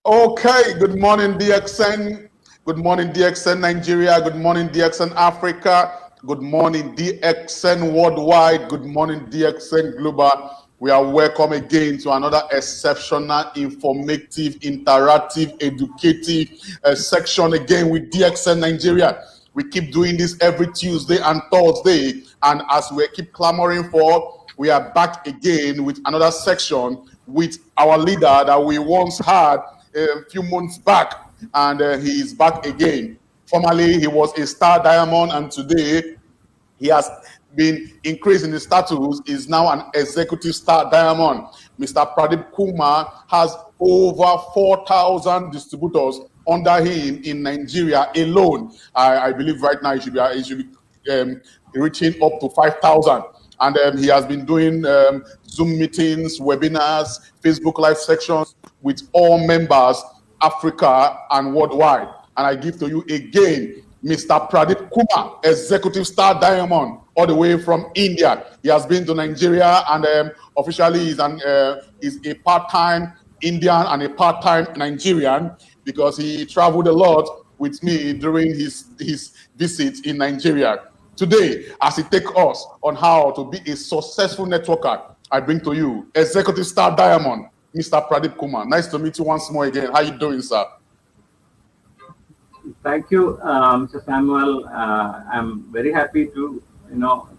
Okay, good morning, DXN. Good morning, DXN Nigeria. Good morning, DXN Africa. Good morning, DXN Worldwide. Good morning, DXN Global. We are welcome again to another exceptional, informative, interactive, educative section again with DXN Nigeria. We keep doing this every Tuesday and Thursday. And as we keep clamoring for, we are back again with another section with our leader that we once had a few months back, and he is back again. Formerly, he was a star diamond, and today he has been increased in his status, is now an executive star diamond. Mr. Pradeep Kumar has over 4,000 distributors under him in Nigeria alone. I believe right now he should be reaching up to 5,000. And he has been doing Zoom meetings, webinars, Facebook Live sections with all members, Africa and worldwide. And I give to you again Mr. Pradeep Kumar, Executive Star Diamond, all the way from India. He has been to Nigeria and officially is a part-time Indian and a part-time Nigerian because he traveled a lot with me during his visit in Nigeria. Today, as he takes us on how to be a successful networker, I bring to you Executive Star Diamond, Mr. Pradeep Kumar. Nice to meet you once more again. How you doing, sir? Thank you, Mr. Samuel. I'm very happy to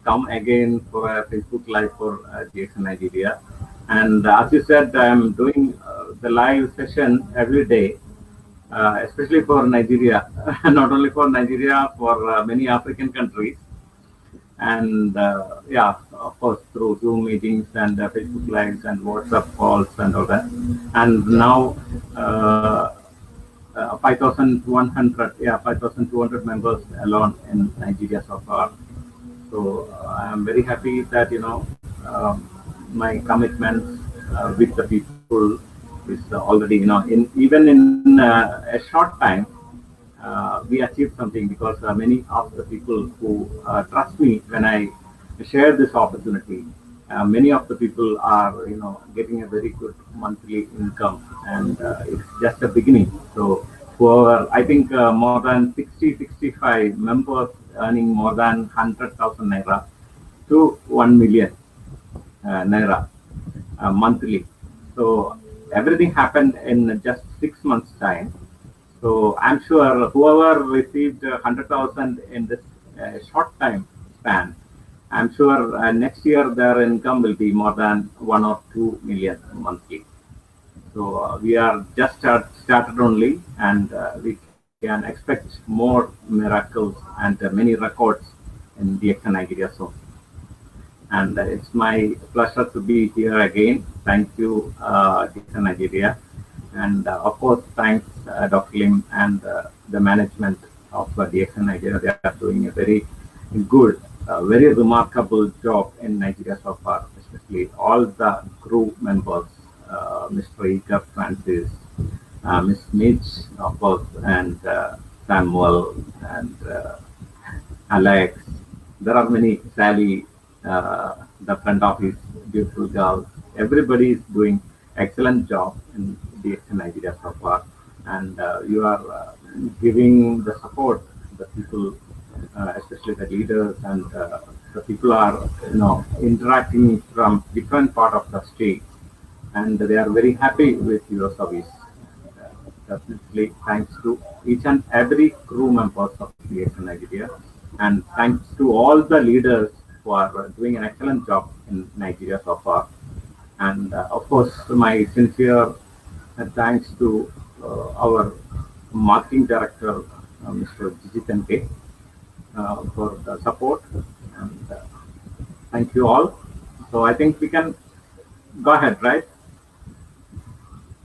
come again for a Facebook Live for DXN Nigeria. And as you said, I'm doing the live session every day, especially for Nigeria, not only for Nigeria, for many African countries. And yeah, of course, through Zoom meetings and Facebook Lives and WhatsApp calls and all that. And now 5,200 members alone in Nigeria so far. So I'm very happy that my commitment with the people is already even in a short time we achieved something because many of the people who trust me when I share this opportunity. Many of the people are, getting a very good monthly income, and it's just a beginning. So, for I think more than 65 members earning more than 100,000 naira to 1 million naira monthly. So everything happened in just 6 months' time. So I'm sure whoever received 100,000 in this short time span, I'm sure next year their income will be more than 1 or 2 million monthly. So we are just started only, and we can expect more miracles and many records in DXN Nigeria soon. And it's my pleasure to be here again. Thank you, DXN Nigeria. And of course, thanks Dr. Lim and the management of DXN Nigeria. They are doing a very good, very remarkable job in Nigeria so far, especially all the crew members, Mr. Ika Francis, Miss Mitch, of course, and Samuel and Alex. There are many, Sally, the front office, beautiful girls. Everybody is doing excellent job in DXN Nigeria so far, and you are giving the support the people, especially the leaders, and the people are interacting from different part of the state, and they are very happy with your service. Definitely thanks to each and every crew members of DXN Nigeria, and thanks to all the leaders who are doing an excellent job in Nigeria so far. And of course, my sincere thanks to our marketing director, Mr. Jijitan K, for the support. And thank you all. So I think we can go ahead, right?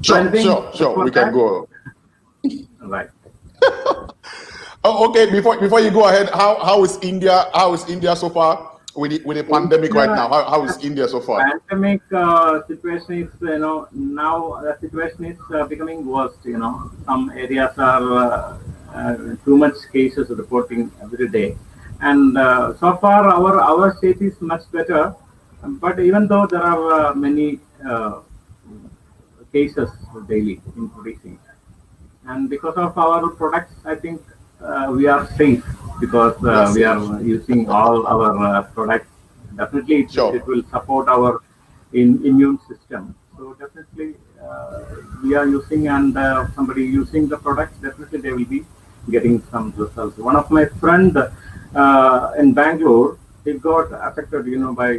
Sure. We can go. Right. Oh, okay. Before you go ahead, how is India? How is India so far with the pandemic right now? How is India so far? Pandemic situation is now the situation is becoming worse. Some areas are too much cases reporting every day, and so far our state is much better. But even though there are many cases daily increasing. And because of our products, I think we are safe because Yes, we are using all our products. Definitely, it sure. will support our immune system. So definitely, we are using, and somebody using the products, definitely they will be getting some results. One of my friend in Bangalore, he got affected, by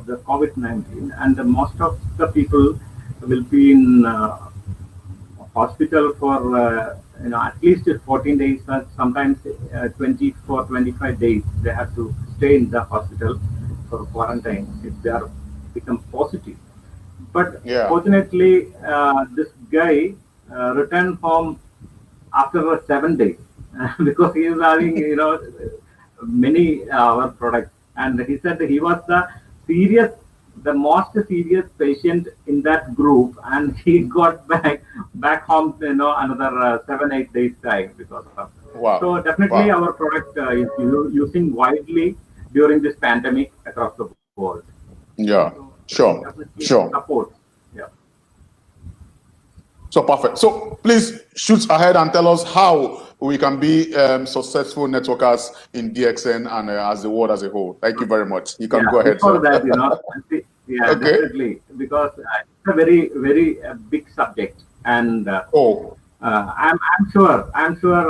the COVID-19, and most of the people will be in hospital for at least 14 days, sometimes 24, 25 days. They have to stay in the hospital for quarantine if they are become positive. But Yeah. fortunately, this guy returned home after 7 days because he is having many our products, and he said that he was serious the most serious patient in that group, and he got back home another 7 8 days time because of. Wow. So definitely Wow. our product is using widely during this pandemic across the world. Yeah. So Sure. definitely Sure. support. Yeah. So perfect. So please shoot ahead and tell us how we can be successful networkers in DXN and as the world as a whole. Thank you very much. You can Yeah, go ahead, before sir. that, yeah, Okay. definitely, because it's a very, very big subject, and Oh, I'm sure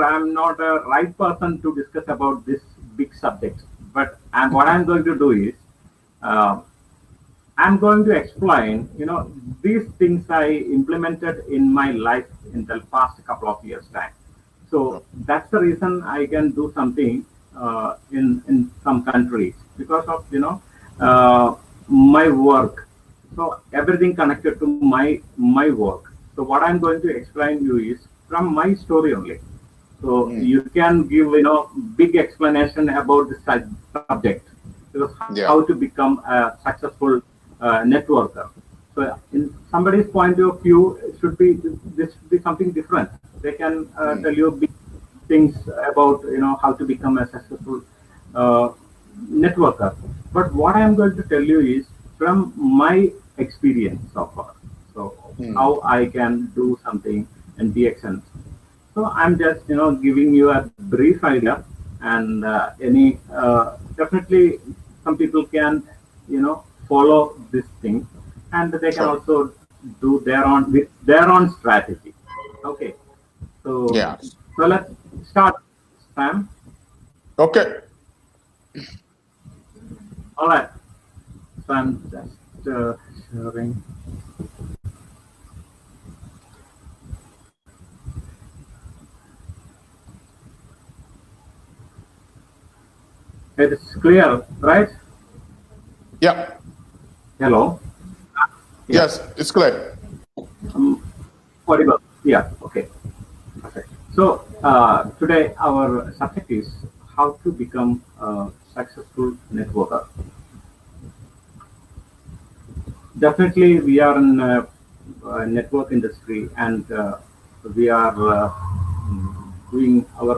I'm not a right person to discuss about this big subject. But what I'm going to do is, uh, I'm going to explain, these things I implemented in my life in the past couple of years time. So that's the reason I can do something in some countries because of my work. So everything connected to my work. So what I'm going to explain you is from my story only. So mm, you can give big explanation about the subject, because how yeah. to become a successful networker. So in somebody's point of view, it should be this should be something different. They can Mm, tell you big things about how to become a successful uh, networker. But what I am going to tell you is from my experience so far. So mm, how I can do something in DXN. So I'm just giving you a brief idea, and any definitely some people can follow this thing, and they can sure. also do their own with their own strategy. Okay, so Yeah. let's start, Sam. Okay. All right, so I'm just sharing. It is clear, right? Yeah. Hello. Yeah. Yes, it's clear. Um, audible. Yeah. Okay. Perfect. So today our subject is how to become a successful networker. Definitely, we are in network industry, and we are doing our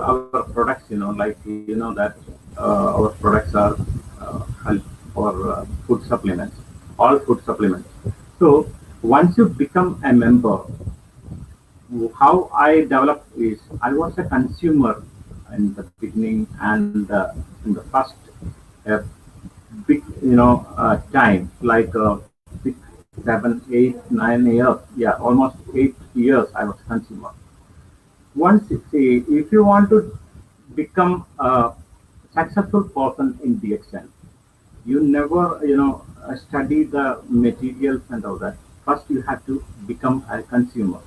products. Like that our products are health or food supplements, all food supplements. So once you become a member, how I developed is I was a consumer in the beginning, and in the first uh, big time like 6 7 8 9 years, yeah, almost 8 years I was consumer. Once see, if you want to become a successful person in DXN, you never study the materials and all that. First you have to become a consumer.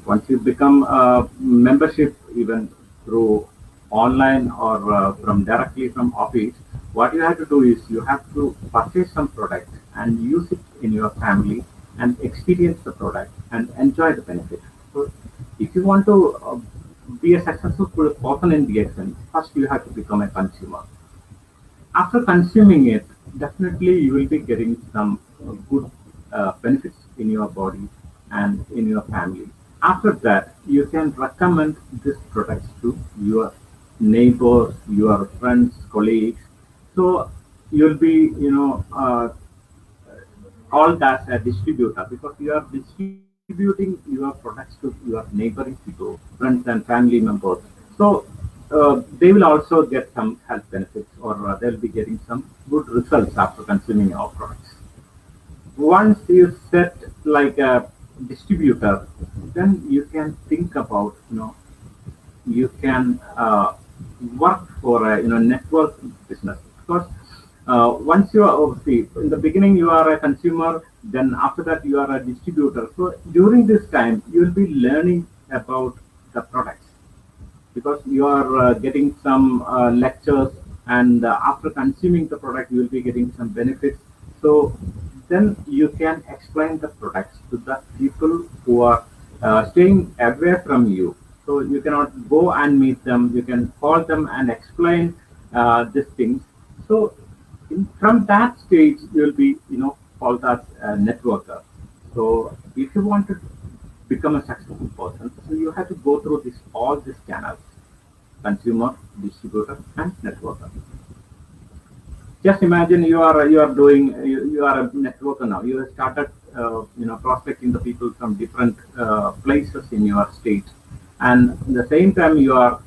Once you become a membership, even through online or from directly from office, what you have to do is you have to purchase some product and use it in your family and experience the product and enjoy the benefit. So if you want to be a successful person in DXN, first you have to become a consumer. After consuming it, definitely you will be getting some good benefits in your body and in your family. After that, you can recommend these products to your neighbors, your friends, colleagues. So you'll be, called as a distributor because you are distributing distributing your products to your neighboring people, friends and family members. So they will also get some health benefits, or they'll be getting some good results after consuming our products. Once you set like a distributor, then you can think about, you can work for a network business, because once you are, see, in the beginning you are a consumer, then after that you are a distributor. So during this time you will be learning about the products, because you are getting some lectures, and after consuming the product you will be getting some benefits. So then you can explain the products to the people who are staying away from you. So you cannot go and meet them, you can call them and explain these things. So from that stage you will be called as a networker. So if you want to become a successful person, so you have to go through this all these channels: consumer, distributor, and networker. Just imagine you are a networker now. You have started prospecting the people from different places in your state, and at the same time you are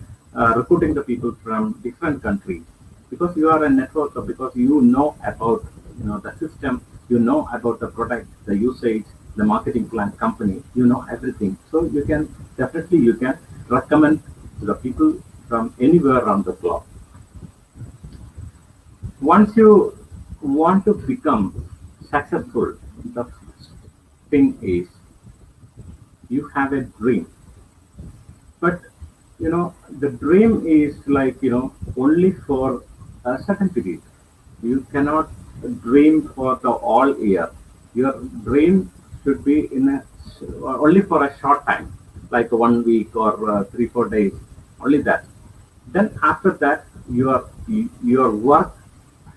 recruiting the people from different countries, because you are a networker, because you know about the system, you know about the product, the usage, the marketing plan, company, you know everything. So you can definitely you can recommend to the people from anywhere around the globe. Once you want to become successful, the first thing is you have a dream. But the dream is like only for a certain period. You cannot dream for the all year. Your dream should be in a only for a short time, like 1 week or 3 4 days, only that. Then after that, your work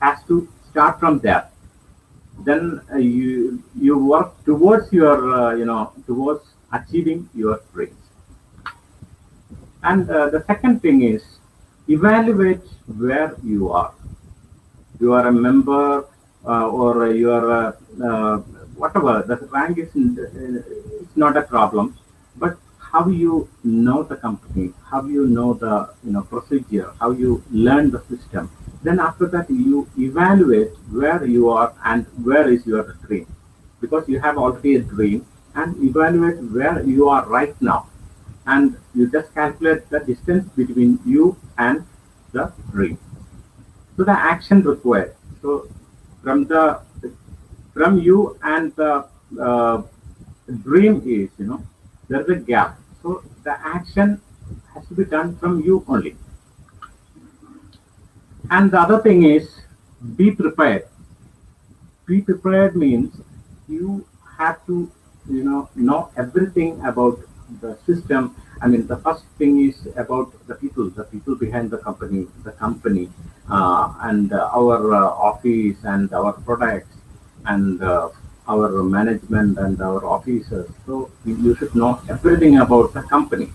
has to start from there. Then you work towards your towards achieving your dreams. And the second thing is evaluate where you are. You are a member, or you are whatever the rank is. It's not a problem, but how you know the company, how you know the procedure, how you learn the system. Then after that you evaluate where you are and where is your dream, because you have already a dream, and evaluate where you are right now, and you just calculate the distance between you and the dream. So the action required. So from the from you and the dream is there's a gap. So the action has to be done from you only. And the other thing is be prepared. Be prepared means you have to know everything about the system. I mean, the first thing is about the people behind the company, and our office and our products, and our management and our officers. So you should know everything about the company.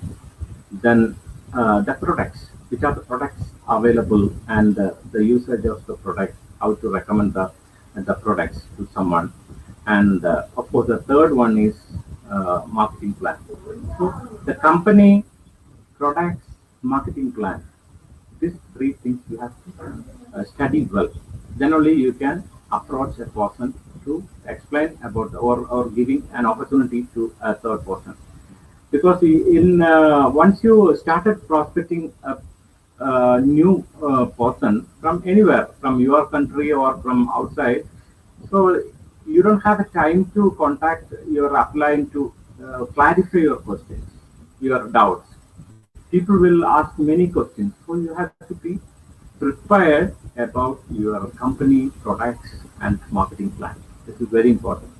Then the products, which are the products available, and the usage of the product, how to recommend the products to someone. And of course, the third one is marketing plan. So the company, products, marketing plan. These three things you have to study well. Then only you can approach a person to explain about, or giving an opportunity to a third person. Because in once you started prospecting a new person from anywhere, from your country or from outside, so you don't have a time to contact your upline to clarify your questions, your doubts. People will ask many questions, so you have to be prepared about your company, products, and marketing plan. This is very important.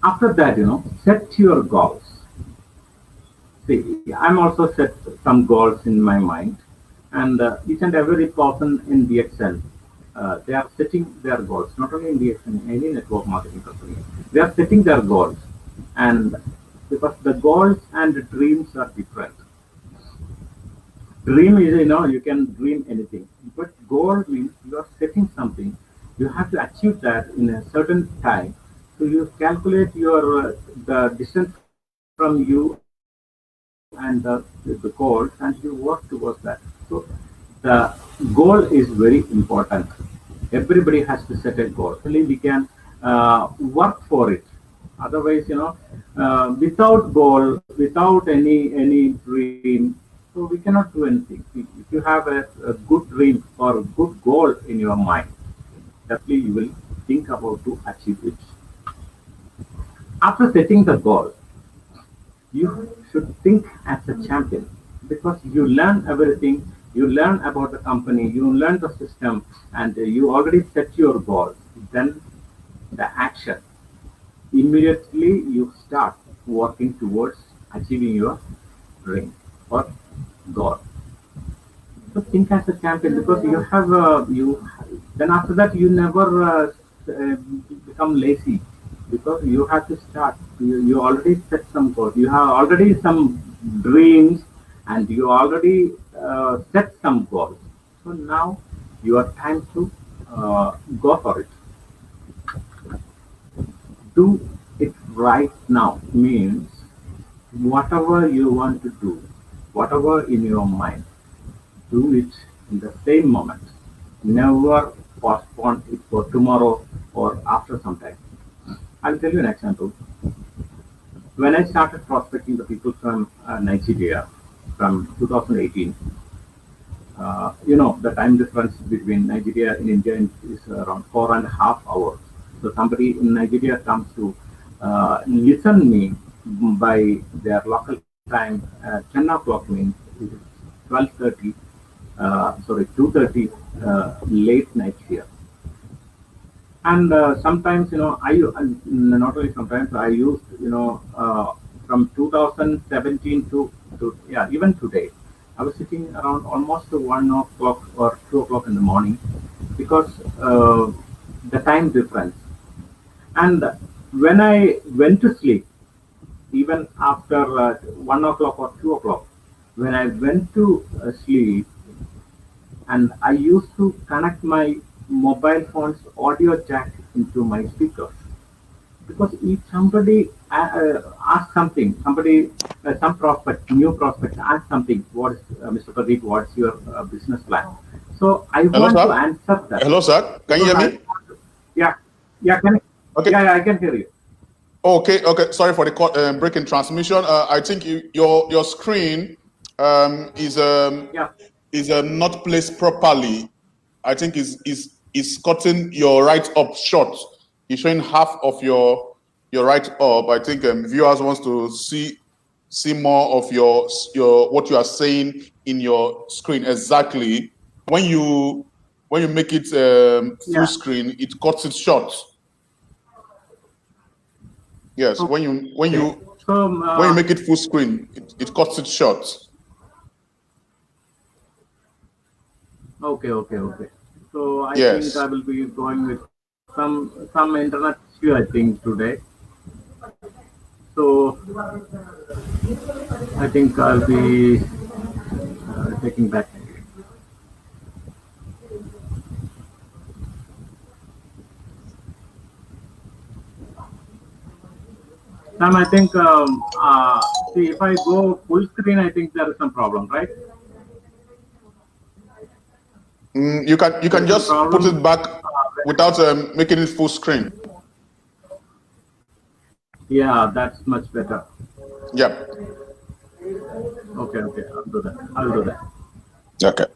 After that, set your goals. See, I'm also set some goals in my mind, and each and every person in DXN, they are setting their goals. Not only in DXN, any network marketing company, they are setting their goals, and because the goals and the dreams are different. Dream is you can dream anything, but goal means you are setting something. You have to achieve that in a certain time. So you calculate your the distance from you and the goal, and you work towards that. So the goal is very important. Everybody has to set a goal. Only we can work for it. Otherwise, without goal, without any dream, so we cannot do anything. If you have a good dream or a good goal in your mind, definitely you will think about to achieve it. After setting the goal, you should think as a champion because you learn everything. You learn about the company, you learn the system, and you already set your goal. Then the action immediately you start working towards achieving your dream or goal. So think as a champion because you have you. Then after that you never uh, become lazy because you have to start. You already set some goals. You have already some dreams, and you already set some goals. So now your time to go for it. Do it right now means whatever you want to do, whatever in your mind, do it in the same moment. Never postpone it for tomorrow or after some time. I'll tell you an example. When I started prospecting the people from Nigeria from 2018, the time difference between Nigeria and India is around 4.5 hours. So somebody in Nigeria comes to listen me by their local time. 10 o'clock means it is 12:30. Sorry, 2:30 late night here. And sometimes, not only sometimes, I used, from 2017 to yeah, even today, I was sitting around almost 1 o'clock or 2 o'clock in the morning because the time difference. And when I went to sleep, even after 1 o'clock or 2 o'clock, when I went to sleep, and I used to connect my mobile phone's audio jack into my speakers because if somebody asks something, some prospect, new prospect asks something, what is Mr. Pradeep, what's your business plan? So I Hello, want to sir. answer that. Hello, sir. Can you Because hear me? yeah, yeah, Okay. yeah, I can hear you. Okay. Sorry for the break in transmission. I think your screen Yeah, is not placed properly. I think is cutting your right up short. You're showing half of your right up. I think viewers wants to see more of your what you are saying in your screen exactly. When you make it full yeah. screen, it cuts it short. Yes, when you Okay. So make it full screen, it cuts it short. okay. So I think I Yes. will be going with some internet issue. I think today. So I think I'll be taking that. Sam, I think see if I go full screen, I think there is some problem, right? You There can is some just put problem. it back without making it full screen. Yeah, that's much better. Yep. Okay, I'll do that. I'll do that. Okay.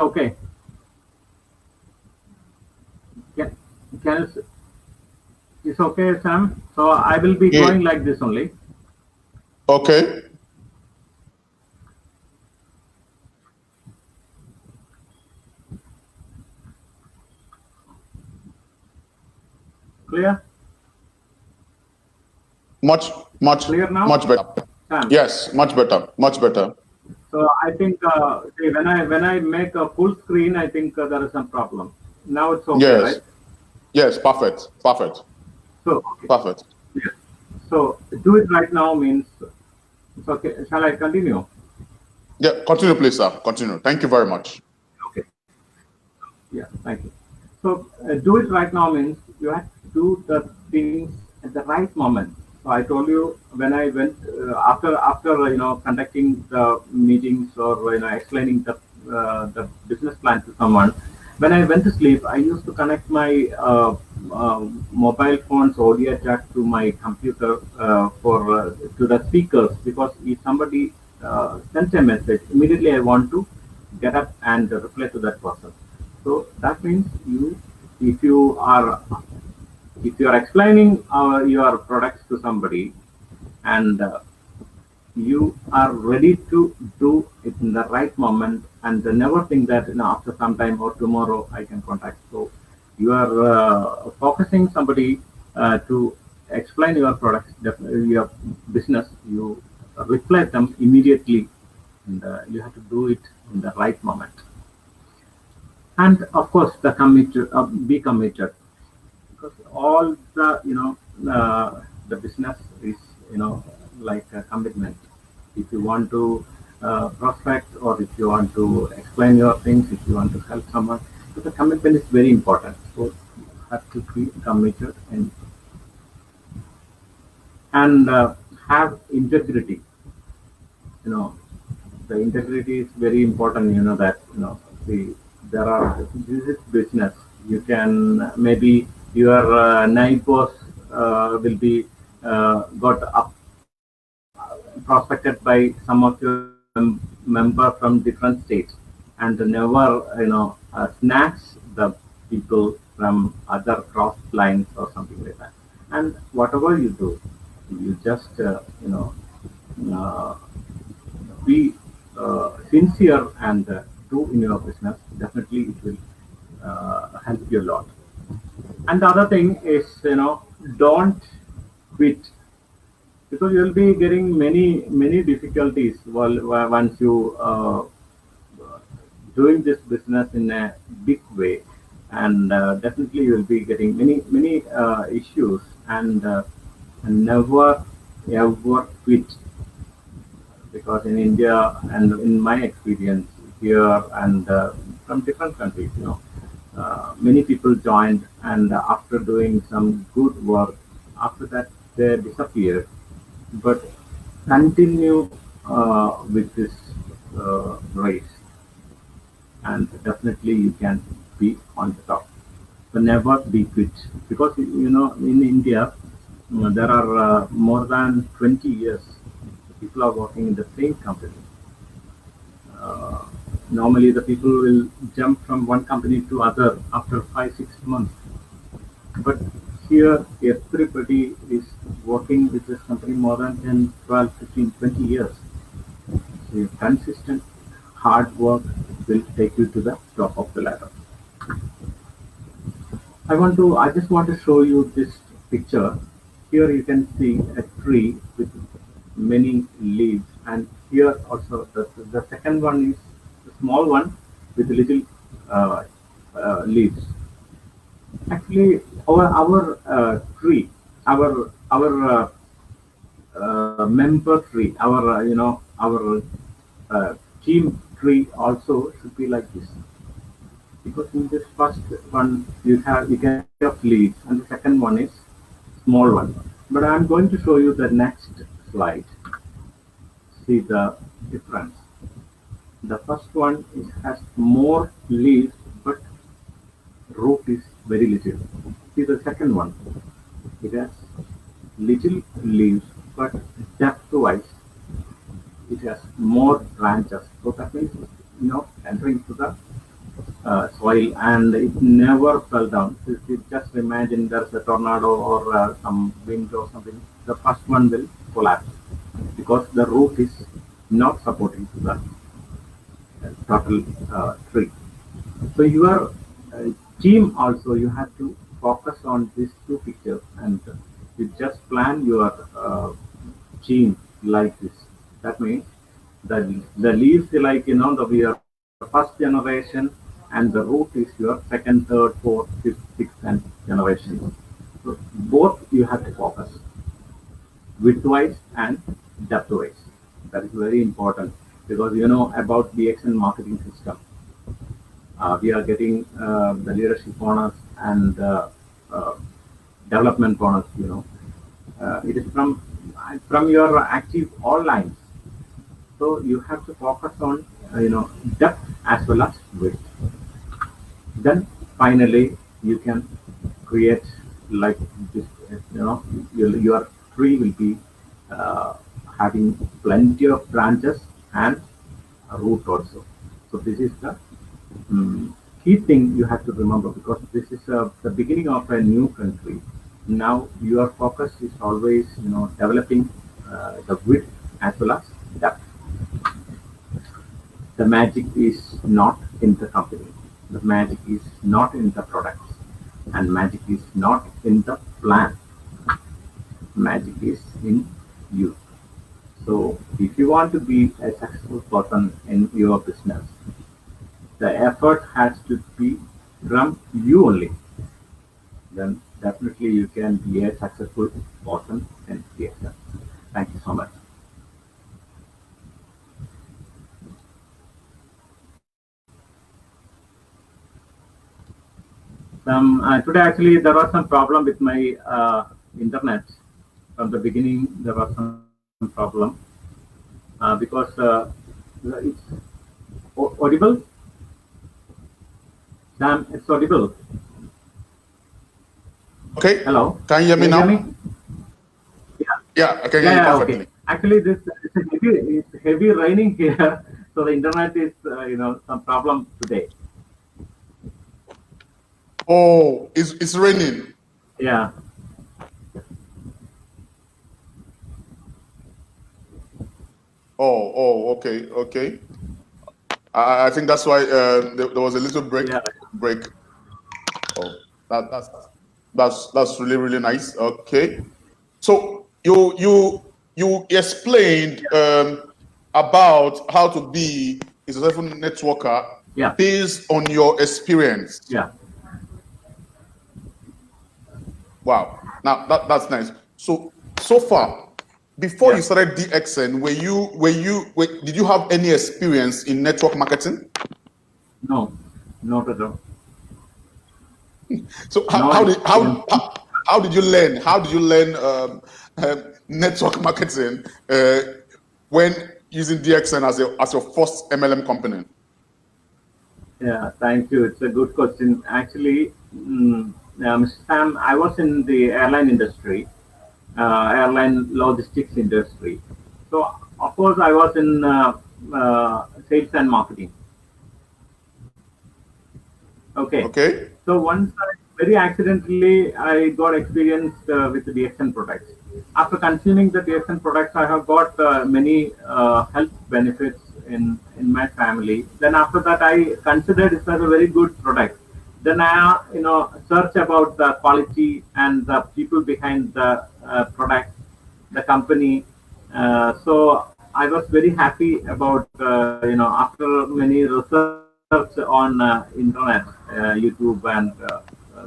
Okay. Can, can it's okay, Sam? So I will be Yeah. going like this only. Okay. Clear? Much Clear now? much better. Sam? Yes, much better, much better. So I think see, when I make a full screen, I think there is some problem. Now it's okay, Yes, right? yes, perfect, perfect, So okay, perfect. yes. So do it right now means it's okay. Shall I continue? Yeah, continue, please, sir. Continue. Thank you very much. Okay. Yeah, thank you. So do it right now means you have to do the things at the right moment. So I told you when I went after conducting the meetings or explaining the business plan to someone. When I went to sleep, I used to connect my mobile phone's audio jack to my computer for to the speakers because if somebody sends a message, immediately I want to get up and reply to that person. So that means if you are if you are explaining your products to somebody and you are ready to do it in the right moment and never think that after some time or tomorrow I can contact. So you are focusing somebody to explain your products, your business. You reflect them immediately, and you have to do it in the right moment. And of course, the committed, be committed because all the business is like a commitment. If you want to prospect or if you want to explain your things, if you want to help someone, so the commitment is very important. So you have to be committed and have integrity. You know, the integrity is very important. You know that see there are this is business. You can maybe your neighbors will be got up prospected by some of your member from different states and never snatch the people from other cross lines or something like that. And whatever you do, you just uh, be sincere and do in your business. Definitely, it will help you a lot. And the other thing is, don't quit because you'll be getting many difficulties once you doing this business in a big way, and definitely you'll be getting many issues and never ever quit because in India and in my experience here and from different countries, many people joined and after doing some good work, after that they disappeared, but continue with this race, and definitely you can be on the top. So never be quit because in India there are more than 20 years people are working in the same company. Uh, Normally, the people will jump from one company to other after 5 6 months. But here, everybody is working with this company more than 10, 12, 15, 20 years. So consistent hard work will take you to the top of the ladder. I just want to show you this picture. Here you can see a tree with many leaves, and here also the second one is the small one with little uh, leaves. Actually, our tree, our member tree, our team tree also should be like this. Because in this first one you can see of leaves, and the second one is small one. But I'm going to show you the next slide. See the difference. The first one has more leaves, but root is very little. See the second one. It has little leaves, but depth-wise, it has more branches. So that means, entering to the soil and it never fell down. If you just imagine there's a tornado or some wind or something, the first one will collapse because the root is not supporting to the total tree. So your team also you have to focus on these two pictures and you just plan your team like this. That means the leaves like we are first generation, and the root is your second, third, fourth, fifth, sixth, and generation. So both you have to focus width-wise and depth-wise. That is very important because you know about the DXN marketing system. We are getting the leadership bonus and uh, development bonus. It is from your active all lines. So you have to focus on depth as well as width. Then finally you can create like this. Your tree will be uh, having plenty of branches and a root also. So this is the key thing you have to remember because this is the beginning of a new country. Now your focus is always developing the width as well as depth. The magic is not in the company. The magic is not in the products. And magic is not in the plan. Magic is in you. So if you want to be a successful person in your business, the effort has to be from you only. Then definitely you can be a successful person in DXN. Thank you so much. Today actually there was some problem with my internet. From the beginning there was some problem because it's audible. Sam, it's audible. Okay. Hello. Can you hear me now? Yeah. Yeah, I can hear you perfectly. Okay. Actually, it's heavy raining here, so the internet is some problem today. Oh, it's raining. Yeah. Oh, okay. I think that's why there was a little break. Yeah. Break. Oh, that's really nice. Okay. So you explained about how to be a successful networker based on your experience. Yeah. Wow. Now that's nice. So far, before you started DXN, did you have any experience in network marketing? No, not at all. So how did you learn? How did you learn network marketing when using DXN as your first MLM company? Yeah, thank you. It's a good question. Actually, Mr. Sam, I was in the airline industry, airline logistics industry. So, of course, I was in sales and marketing. Okay. So once very accidentally, I got experience with the DXN products. After consuming the DXN products, I have got many health benefits in my family. Then after that, I considered it as a very good product. Then I search about the quality and the people behind the product, the company. So I was very happy about after many research on internet, YouTube and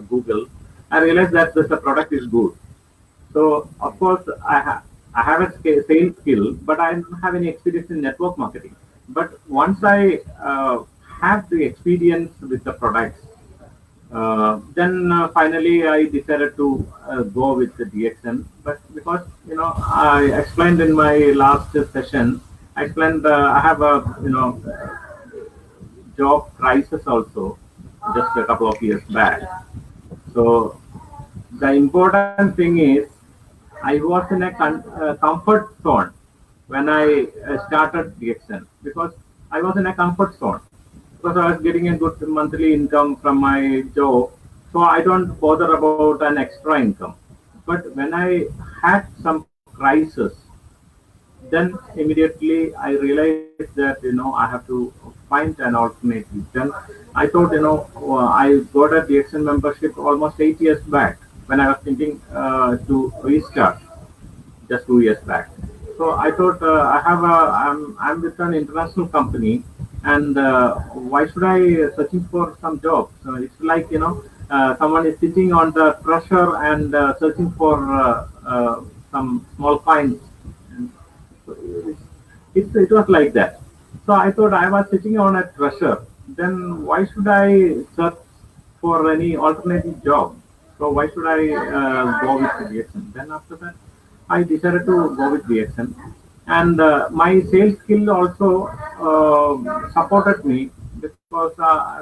Google, I realized that the product is good. So of course I have a sales skill, but I don't have any experience in network marketing. But once I have the experience with the products, then finally I decided to go with the DXN. But because I explained in my last session, I explained I have a job crisis also just a couple of years back. So the important thing is I was in a comfort zone when I started DXN because I was in a comfort zone because I was getting a good monthly income from my job, so I don't bother about an extra income. But when I had some crisis, then immediately I realized that I have to find an alternative. Then I thought I got a DXN membership almost 8 years back when I was thinking to restart just 2 years back. So I thought I'm with an international company, and why should I searching for some job? So it's like someone is sitting on the pressure and searching for some small fines. And so it was like that. So I thought I was sitting on a treasure. Then why should I search for any alternative job? So why should I go with VXN? Then after that, I decided to go with VXN, and my sales skill also supported me because I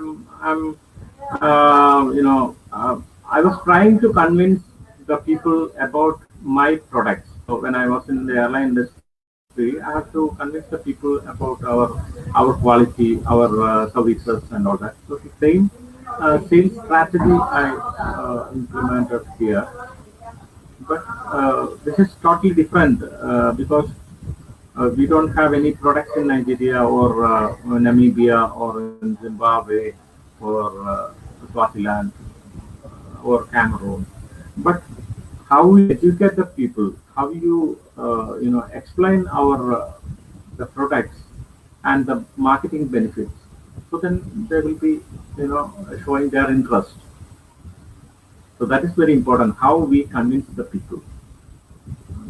was trying to convince the people about my products. So when I was in the airline industry, I have to convince the people about our quality, our services, and all that. So the same sales strategy I implemented here, but this is totally different because we don't have any products in Nigeria or Namibia or in Zimbabwe or Swaziland or Cameroon. But how we educate the people, how you explain our the products and the marketing benefits, so then they will be showing their interest. So that is very important. How we convince the people.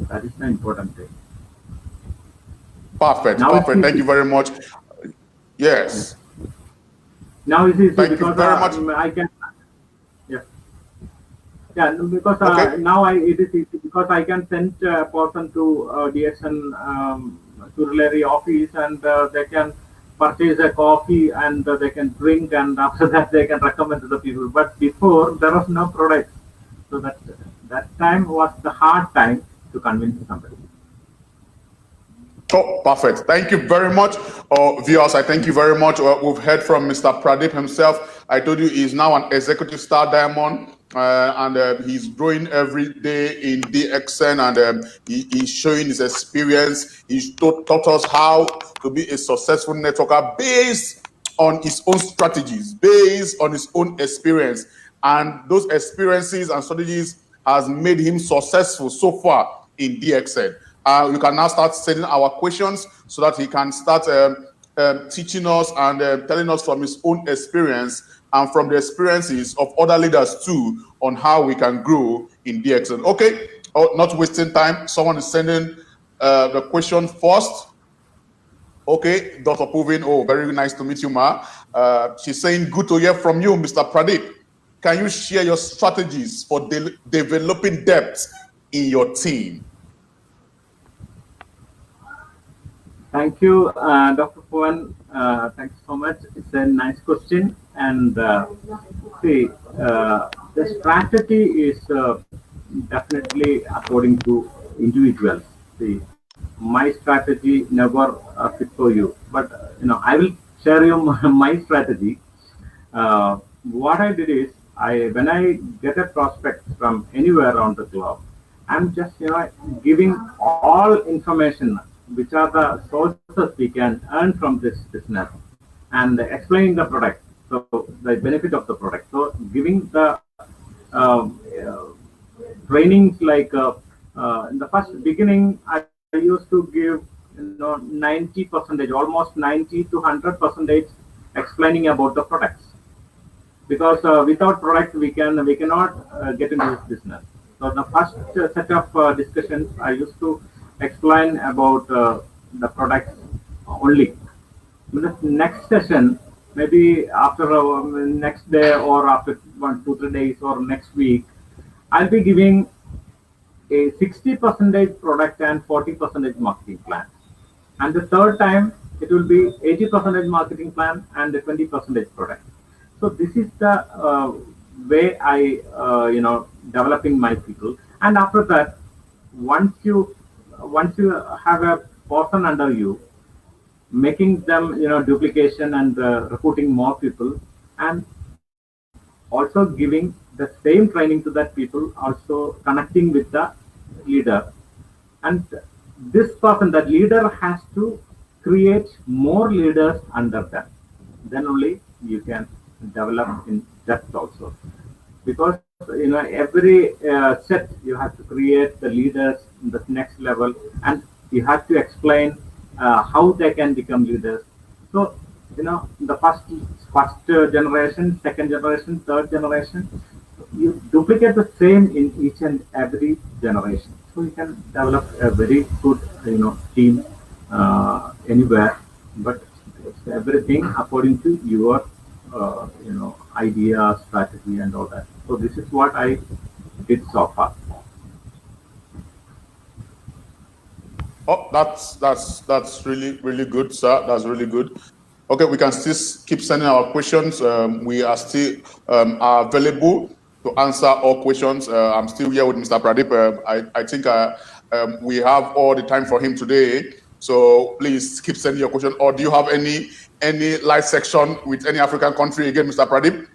That is the important thing. Perfect. Now Perfect. Thank you very much. Yes. Now it is Thank you because very much. I can. Yeah. Yeah. Because Okay. now it is because I can send a person to DXN Surulere office, and they can purchase a coffee, and they can drink, and after that they can recommend to the people. But before there was no product, so that time was the hard time to convince somebody. Oh, perfect. Thank you very much. Viewers, I thank you very much. We've heard from Mr. Pradeep himself. I told you he's now an executive star diamond, and he's growing every day in DXN, and he's showing his experience. He's taught us how to be a successful networker based on his own strategies, based on his own experience. And those experiences and strategies has made him successful so far in DXN. You can now start sending our questions so that he can start teaching us and telling us from his own experience and from the experiences of other leaders too on how we can grow in DXN. Okay, not wasting time. Someone is sending the question first. Okay, Dr. Puvin. Oh, very nice to meet you, Ma. She's saying, good to hear from you, Mr. Pradeep. Can you share your strategies for developing depth in your team? Thank you, Dr. Puvan. Thanks so much. It's a nice question. And see, the strategy is definitely according to individuals. See, my strategy never fit for you, but I will share you my strategy. What I did is, when I get a prospect from anywhere around the globe, I'm just giving all information which are the sources we can earn from this business, and explaining the product, so the benefit of the product. So giving the trainings like in the first beginning, I used to give 90%, almost 90 to 100% explaining about the products, because without product we cannot get into this business. So the first set of discussions I used to explain about the products only. In the next session, maybe after next day or after 1, 2, 3 days or next week, I'll be giving a 60% product and 40% marketing plan. And the third time, it will be 80% marketing plan and the 20% product. So this is the way I, developing my people. And after that, once you have a person under you, making them duplication and recruiting more people, and also giving the same training to that people, also connecting with the leader, and this person, that leader, has to create more leaders under them. Then only you can develop in depth also, because every set you have to create the leaders in the next level, and you have to explain how they can become leaders. So, the first generation, second generation, third generation, you duplicate the same in each and every generation. So you can develop a very good, team anywhere, but it's everything according to your, idea, strategy, and all that. So this is what I did so far. Oh, that's really good, sir. That's really good. Okay, we can still keep sending our questions. We are still are available to answer all questions. I'm still here with Mr. Pradeep. I think we have all the time for him today. So please keep sending your question. Or do you have any live section with any African country again, Mr. Pradeep?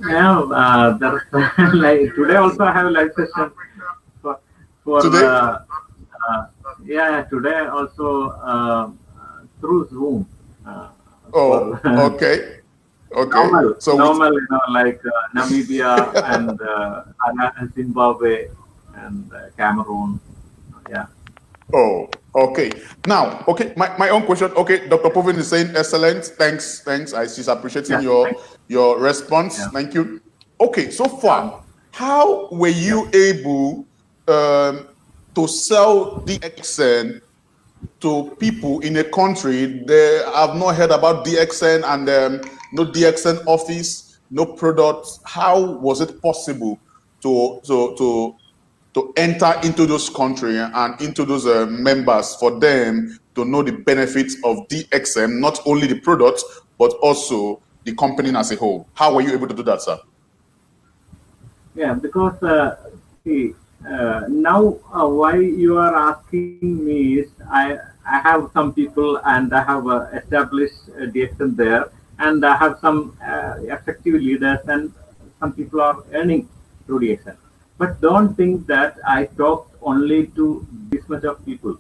Yeah, there's like today also I have a live session for Today? Yeah, today also through Zoom. Okay. Normal, so normal, like Namibia and Zimbabwe and Cameroon. Yeah. Oh, okay. Now, okay, my own question. Okay, Dr. Povin is saying excellent. Thanks. She's appreciating your response. Yeah. Thank you. Okay, so far, how were you able to sell DXN to people in a country they have not heard about DXN and no DXN office, no products? How was it possible to enter into those countries and into those members for them to know the benefits of DXN, not only the products, but also the company as a whole? How were you able to do that, sir? Yeah, because now why you are asking me is I have some people and I have established DXN there, and I have some effective leaders and some people are earning through DXN. But don't think that I talked only to this much of people.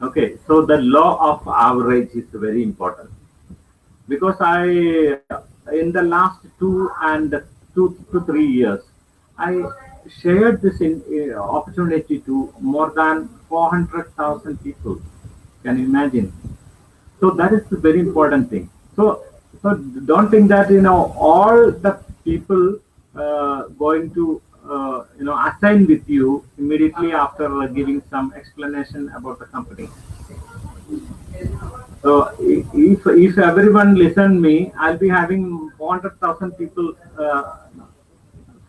Okay, so the law of average is very important, because in the last 2 to 3 years, I shared this opportunity to more than 400,000 people. Can you imagine? So that is the very important thing. So don't think that all the people going to assign with you immediately after giving some explanation about the company. So if everyone listen me, I'll be having 400,000 people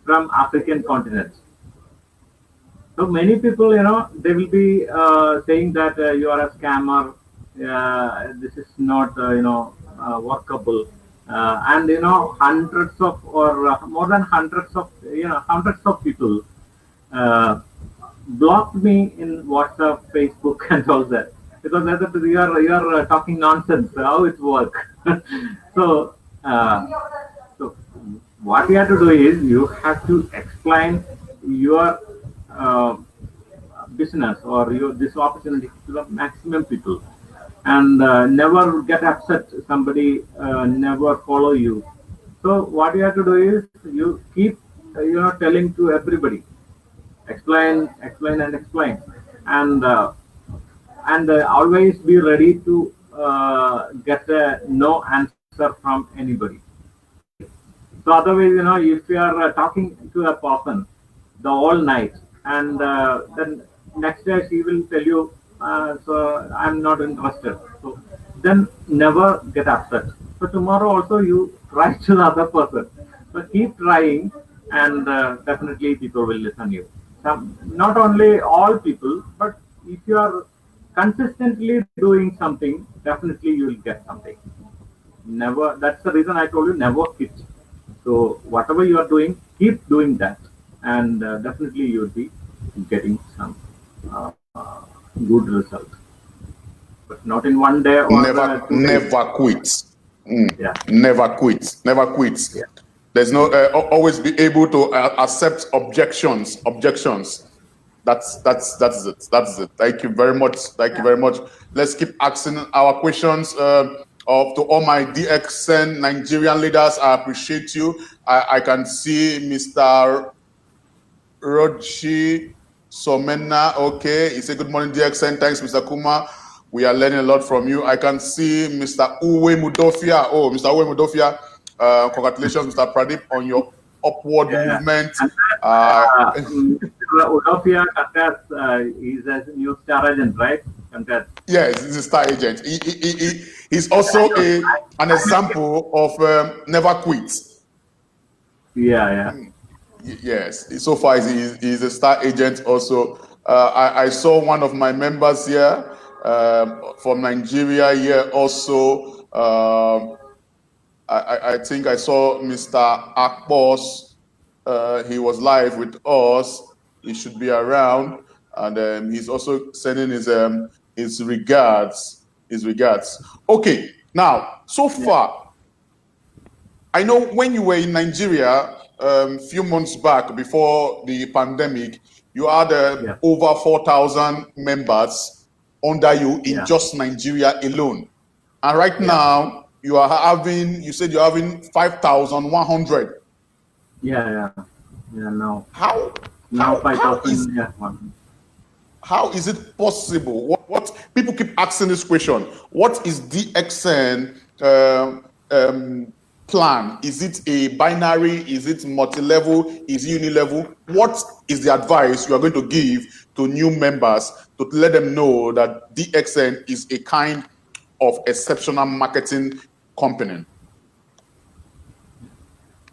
from African continent. So many people, they will be saying that you are a scammer. This is not, workable. And hundreds of or more than hundreds of people blocked me in WhatsApp, Facebook, and all that, because you are talking nonsense. How it works? So what you have to do is you have to explain your business or this opportunity to the maximum people, and never get upset. Somebody never follow you. So what you have to do is you keep telling to everybody, explain, and always be ready to get a no answer from anybody. So otherwise, if you are talking to a person the whole night, and then next day she will tell you, so I'm not interested. So then never get upset. So tomorrow also you try to the other person. So keep trying, and definitely people will listen to you. Not only all people, but if you are consistently doing something, definitely you will get something. Never. That's the reason I told you never quit. So whatever you are doing, keep doing that, and definitely you will be getting some good result. But not in one day. Or never quit. Yeah. Never quit. Yeah. There's no always be able to accept objections. That's it. Thank you very much. Let's keep asking our questions. To all my DXN Nigerian leaders, I appreciate you. I can see Mr. Rochi Somena, okay. He said, good morning, DXN. Thanks, Mr. Kuma. We are learning a lot from you. I can see Mr. Uwe Mudofia. Oh, Mr. Uwe Mudofia, congratulations, Mr. Pradeep, on your upward movement. Mr. Udofia, he's a new star agent, right? Yes, he's a star agent. He's also an example of never quit. Yeah. Yes, so far he's a star agent also. I saw one of my members here from Nigeria here also. I think I saw Mr. Akbos. He was live with us. He should be around, and he's also sending his regards. Okay, now so far, I know when you were in Nigeria a few months back before the pandemic, you had over 4,000 members under you in just Nigeria alone, and right now you said you're having 5,100. Yeah. Now. How 5,000. How is it possible? What people keep asking this question? What is DXN plan? Is it a binary? Is it multi-level? Is it unilevel? What is the advice you are going to give to new members to let them know that DXN is a kind of exceptional marketing company?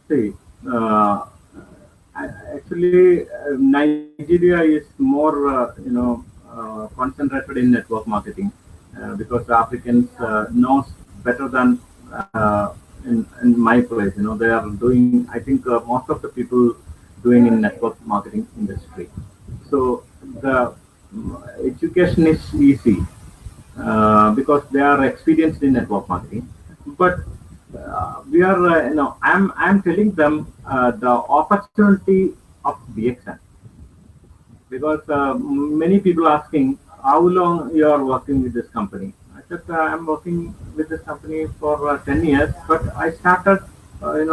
See, actually, Nigeria is more, concentrated in network marketing because the Africans knows better than in my place. They are doing. I think most of the people doing in network marketing industry. So the education is easy because they are experienced in network marketing, but we are, I'm telling them the opportunity of DXN because many people asking how long you are working with this company. I said I'm working with this company for 10 years, but I started, as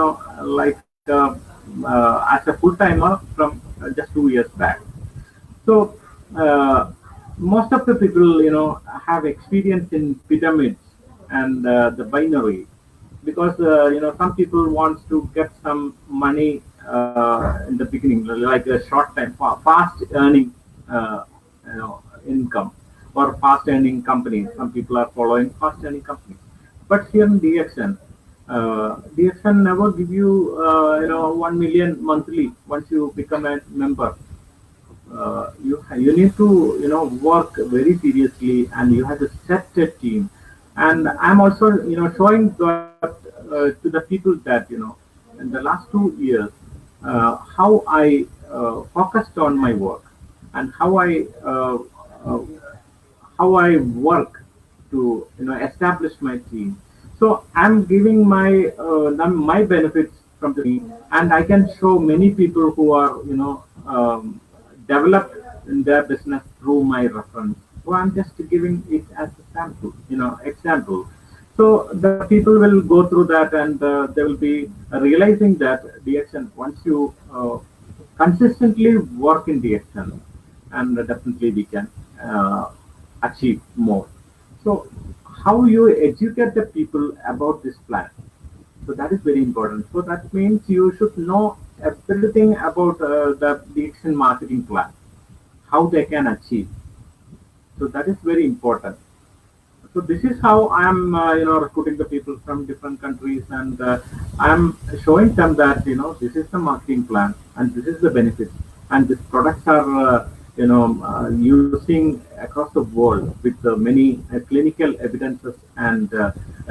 a full timer from just 2 years back. So most of the people, have experience in pyramids and the binary. Because some people want to get some money in the beginning, like a short time, fast earning, income or fast earning companies. Some people are following fast earning companies, but here in DXN, DXN never give you 1 million monthly once you become a member. You need to work very seriously, and you have to set a team. And I'm also showing that to the people that in the last 2 years how I focused on my work and how I work to establish my team. So I'm giving my benefits from the team, and I can show many people who are developed in their business through my reference. So I'm just giving it as a sample, example. So the people will go through that, and they will be realizing that DXN, once you consistently work in DXN, and definitely we can achieve more. So how you educate the people about this plan? So that is very important. So that means you should know everything about the DXN marketing plan, how they can achieve. So that is very important. So this is how I am, recruiting the people from different countries, and I am showing them that this is the marketing plan, and this is the benefits, and these products are using across the world with many clinical evidences and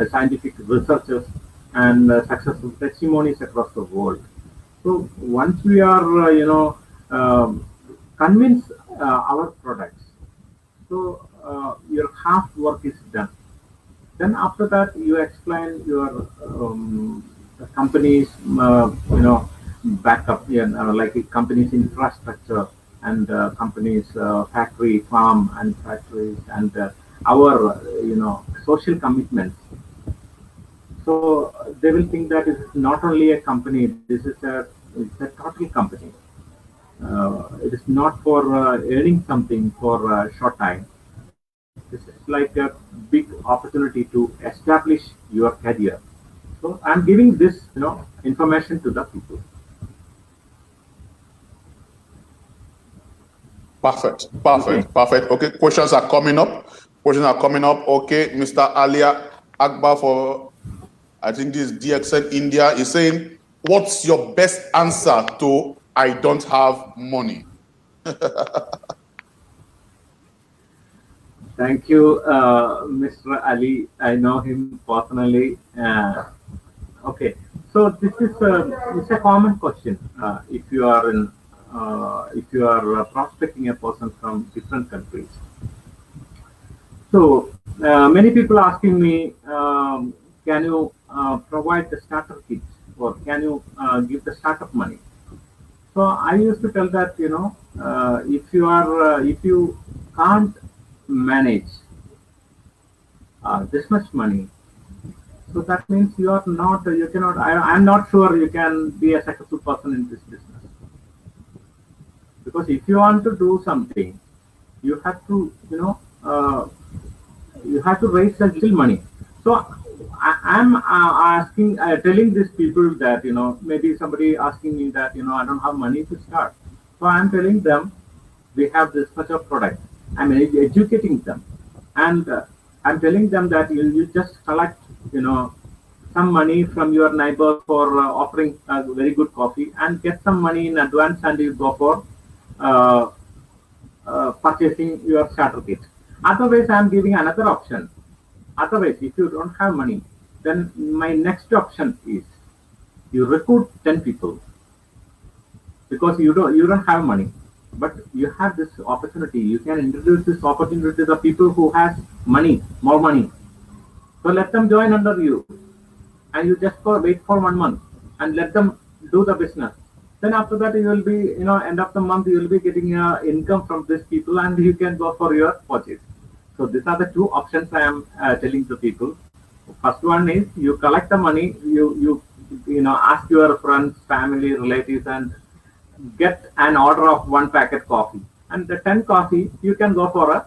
scientific researches and successful testimonies across the world. So once we are convince our products, so your half work is done. Then after that, you explain your company's backup, like a company's infrastructure and company's factory, farm, and factories, and our social commitments. So they will think that it's not only a company; it's a total company. it is not for earning something for a short time. This is like a big opportunity to establish your career. So I'm giving this, information to the people. Perfect, perfect, perfect. Okay, questions are coming up. Questions are coming up. Okay, Mr. Alia Akbar for, I think this is DXN India, is saying, what's your best answer to I don't have money? Thank you, Mr. Ali. I know him personally. Okay, so this is it's a common question. If you are prospecting a person from different countries. So many people asking me, can you provide the starter kit, or can you give the startup money? So I used to tell that, if you can't manage this much money, so that means you cannot. I'm not sure you can be a successful person in this business, because if you want to do something, you have to, you have to raise a little money. So I'm telling these people that, maybe somebody asking me that, I don't have money to start. So I'm telling them, we have this much of product. I'm educating them, and I'm telling them that you just collect, some money from your neighbor for offering a very good coffee, and get some money in advance, and you go for uh, purchasing your starter kit. Otherwise, I'm giving another option. Otherwise, if you don't have money, then my next option is you recruit 10 people, because you don't have money, but you have this opportunity. You can introduce this opportunity to the people who has money, more money. So let them join under you, and you just wait for 1 month and let them do the business. Then after that, you will be, end of the month, you will be getting income from these people, and you can go for your purchase. So these are the two options I am telling to people. First one is you collect the money, you ask your friends, family, relatives, and get an order of 1 packet coffee. And the 10 coffee, you can go for a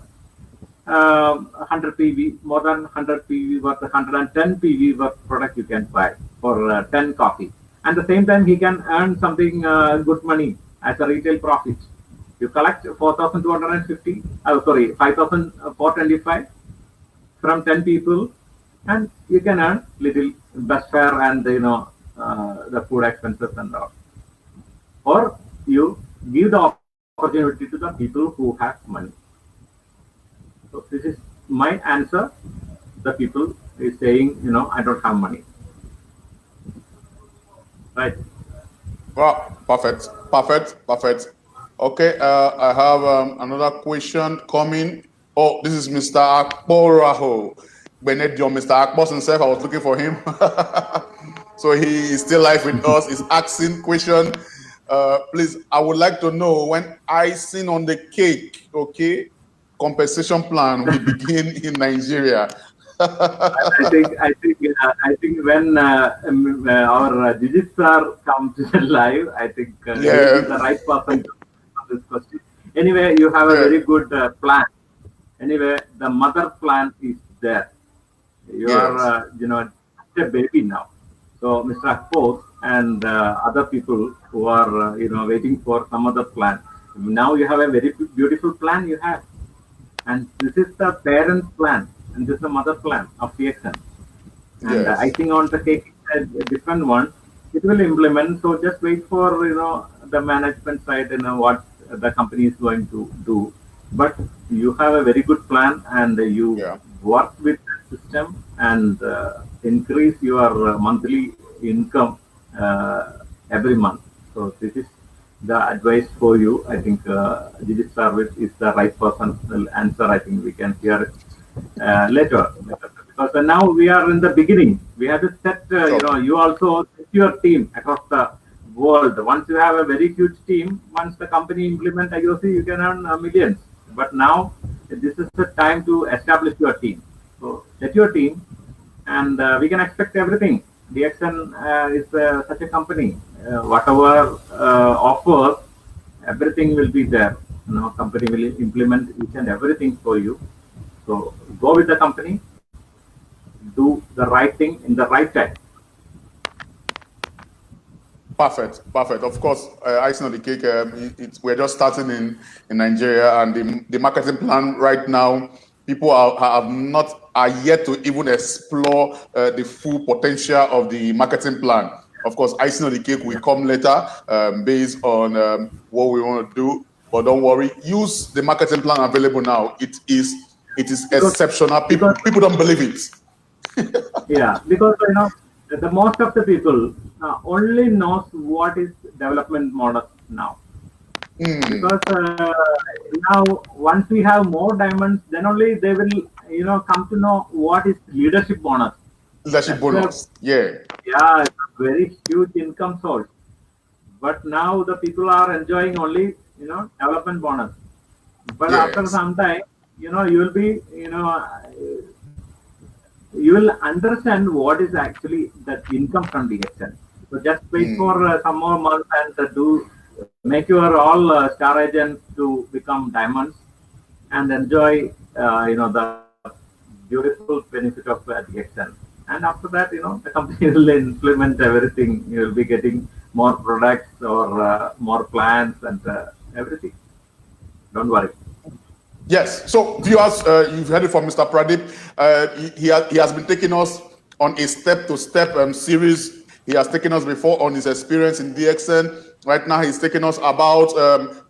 100 PV, more than 100 PV worth, 110 PV worth product you can buy for 10 coffee. And at the same time, he can earn something good money as a retail profit. You collect 4,250, 5,425 from 10 people, and you can earn little bus fare and the food expenses and all. Or you give the opportunity to the people who have money. So this is my answer. The people is saying, I don't have money. Right. Well, perfect, perfect, perfect. Okay, I have another question coming. Oh, this is Mr. Akboraho. Benedion, Mr. Akbos himself, I was looking for him. So he is still live with us. He's asking question. Please, I would like to know when icing on the cake, okay, compensation plan will begin in Nigeria. I think when our Digit sir comes live, I think he is the right person to answer this question. Anyway, you have a very good plan. Anyway, the mother plan is there. You are, a baby now. So, Mr. Akpos and other people who are, waiting for some other plan. Now you have a very beautiful plan you have. And this is the parent's plan. And this is the mother plan of DXN. And I think on the cake is a different one. It will implement. So just wait for the management side, what the company is going to do. But you have a very good plan, and you work with the system and increase your monthly income every month. So this is the advice for you. I think Digit Service is the right person will answer. I think we can hear it later, because now we are in the beginning. We have to set, you also set your team across the world. Once you have a very huge team, once the company implement IOC, you can earn millions. But now this is the time to establish your team. So set your team, and we can expect everything. DXN is such a company. Whatever offers, everything will be there. Company will implement each and everything for you. So go with the company, do the right thing in the right time. Perfect, perfect. Of course, icing on the cake. We're just starting in Nigeria, and the marketing plan right now, people are yet to even explore the full potential of the marketing plan. Of course, icing on the cake will come later, based on what we want to do. But don't worry, use the marketing plan available now. It is exceptional. People don't believe it. Yeah, because the most of the people only knows what is development model now. Because now once we have more diamonds, then only they will come to know what is leadership bonus. Leadership bonus, yeah. Yeah, it's a very huge income source. But now the people are enjoying only development bonus. But after some time, you will be you will understand what is actually that income from the DXN. So just wait for some more months and make your all star agents to become diamonds and enjoy the beautiful benefit of DXN. And after that, the company will implement everything. You will be getting more products or more plans and everything. Don't worry. Yes. So, viewers, you've heard it from Mr. Pradeep. He has been taking us on a step-to-step series. He has taken us before on his experience in DXN. Right now, he's taking us about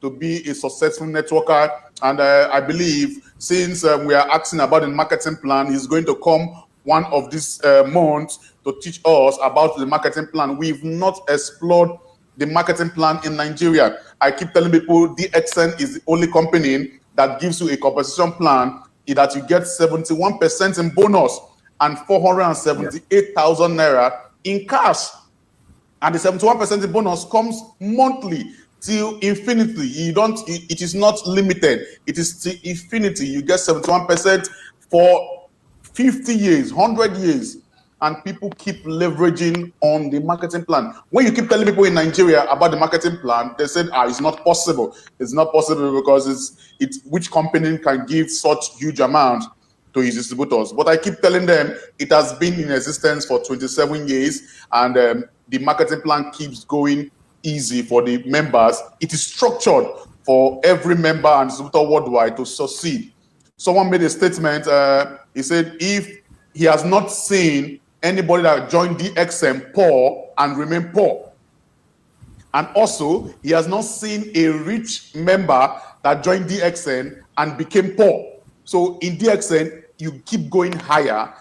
to be a successful networker. And I believe since we are asking about the marketing plan, he's going to come one of these months to teach us about the marketing plan. We've not explored the marketing plan in Nigeria. I keep telling people DXN is the only company that gives you a compensation plan that you get 71% in bonus and 478,000 naira in cash. And the 71% in bonus comes monthly till infinity. It is not limited. It is till infinity. You get 71% for 50 years, 100 years. And people keep leveraging on the marketing plan. When you keep telling people in Nigeria about the marketing plan, they said, it's not possible. It's not possible because it's which company can give such huge amount to his distributors. But I keep telling them it has been in existence for 27 years, and the marketing plan keeps going easy for the members. It is structured for every member and distributor worldwide to succeed. Someone made a statement. He said, if he has not seen anybody that joined DXN poor and remain poor. And also, he has not seen a rich member that joined DXN and became poor. So in DXN, you keep going higher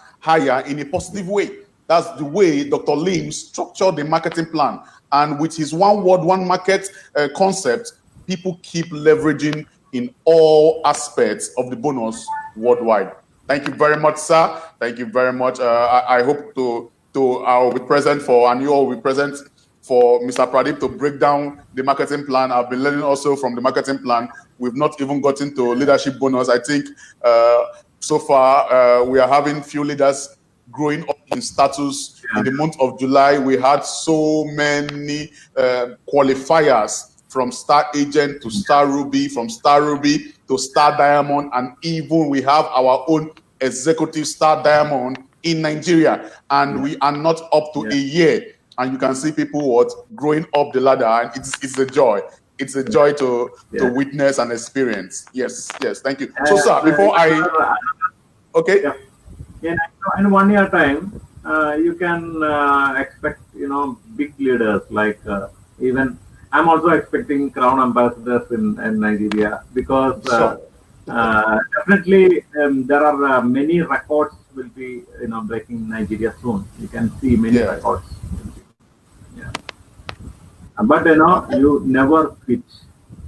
in a positive way. That's the way Dr. Lim structured the marketing plan. And with his one word, one market concept, people keep leveraging in all aspects of the bonus worldwide. Thank you very much, sir. Thank you very much. I hope I will be present for, and you all will be present for Mr. Pradeep to break down the marketing plan. I've been learning also from the marketing plan. We've not even gotten to leadership bonus. I think so far we are having few leaders growing up in status. In the month of July, we had so many qualifiers from Star Agent to Star Ruby, from Star Ruby to Star Diamond, and even we have our own executive Star Diamond in Nigeria, and we are not up to a year. And you can see people growing up the ladder, and it's a joy. It's a joy to witness and experience. Yes, thank you. So, sir, before okay. Yeah, in 1 year time, you can expect big leaders like even. I'm also expecting crown ambassadors in Nigeria, because definitely there are many records will be breaking Nigeria soon. You can see many records. Yeah. But you never quit.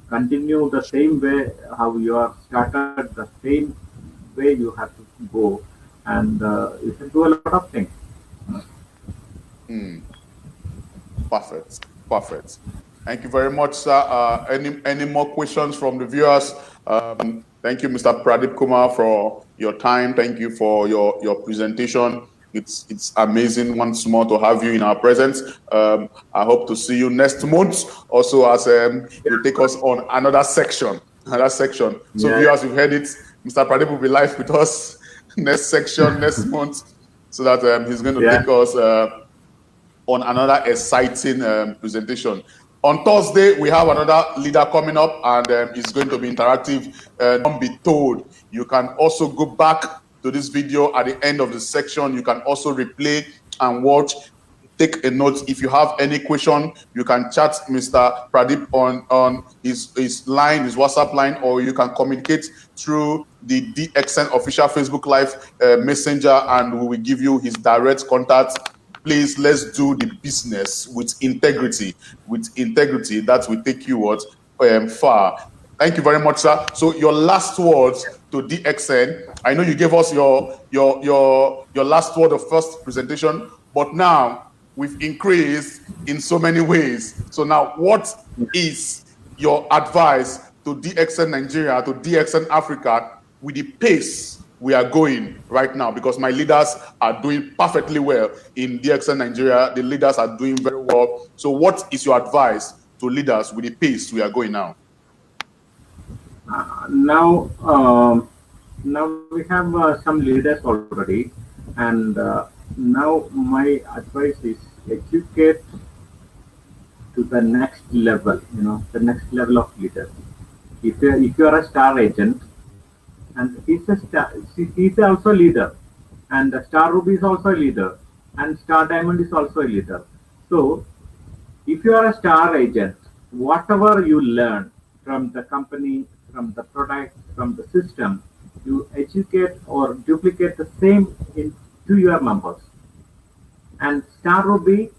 Continue the same way how you are started. The same way you have to go, and you can do a lot of things. Perfect. Thank you very much, sir. Any more questions from the viewers? Thank you, Mr. Pradeep Kumar, for your time. Thank you for your presentation. It's amazing once more to have you in our presence. I hope to see you next month. Also, as you take us on another section. So, viewers, you've heard it. Mr. Pradeep will be live with us next section next month, so that he's going to take us on another exciting presentation. On Thursday, we have another leader coming up, and it's going to be interactive. Don't be told. You can also go back to this video at the end of the section. You can also replay and watch. Take a note. If you have any question, you can chat Mr. Pradeep on his line, his WhatsApp line, or you can communicate through the DXN official Facebook Live messenger, and we will give you his direct contact. Please, let's do the business with integrity. With integrity, that will take you far. Thank you very much, sir. So your last words to DXN. I know you gave us your last word of first presentation, but now we've increased in so many ways. So now, what is your advice to DXN Nigeria, to DXN Africa, with the pace we are going right now? Because my leaders are doing perfectly well in DXN Nigeria. The leaders are doing very well. So what is your advice to leaders with the pace we are going now? Now we have some leaders already, and now my advice is educate to the next level. The next level of leaders. If you are a star agent, and he's also a leader, and Star Ruby is also a leader, and Star Diamond is also a leader. So if you are a star agent, whatever you learn from the company, from the product, from the system, you educate or duplicate the same to your members. And Star Ruby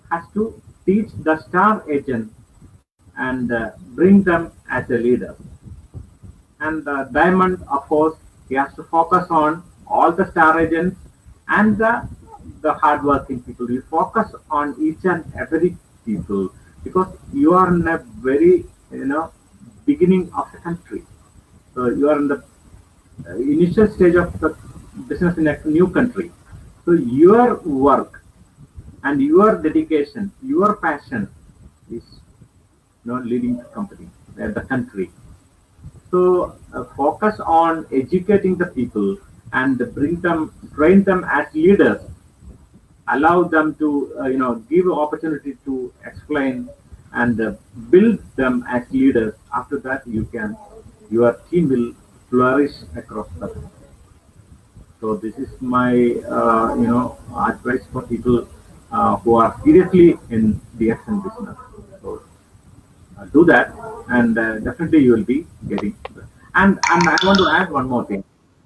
has to teach the star agent and bring them as a leader. And Diamond, of course, he has to focus on all the star agents and the hardworking people. You focus on each and every people, because you are in a very beginning of the country. So you are in the initial stage of the business in a new country. So your work and your dedication, your passion is leading the company, the country. So focus on educating the people and train them as leaders. Allow them to give opportunity to explain and build them as leaders. After that, your team will flourish across the country. So this is my advice for people who are seriously in the action business. So do that, and definitely you will be getting. And I want to add one more thing.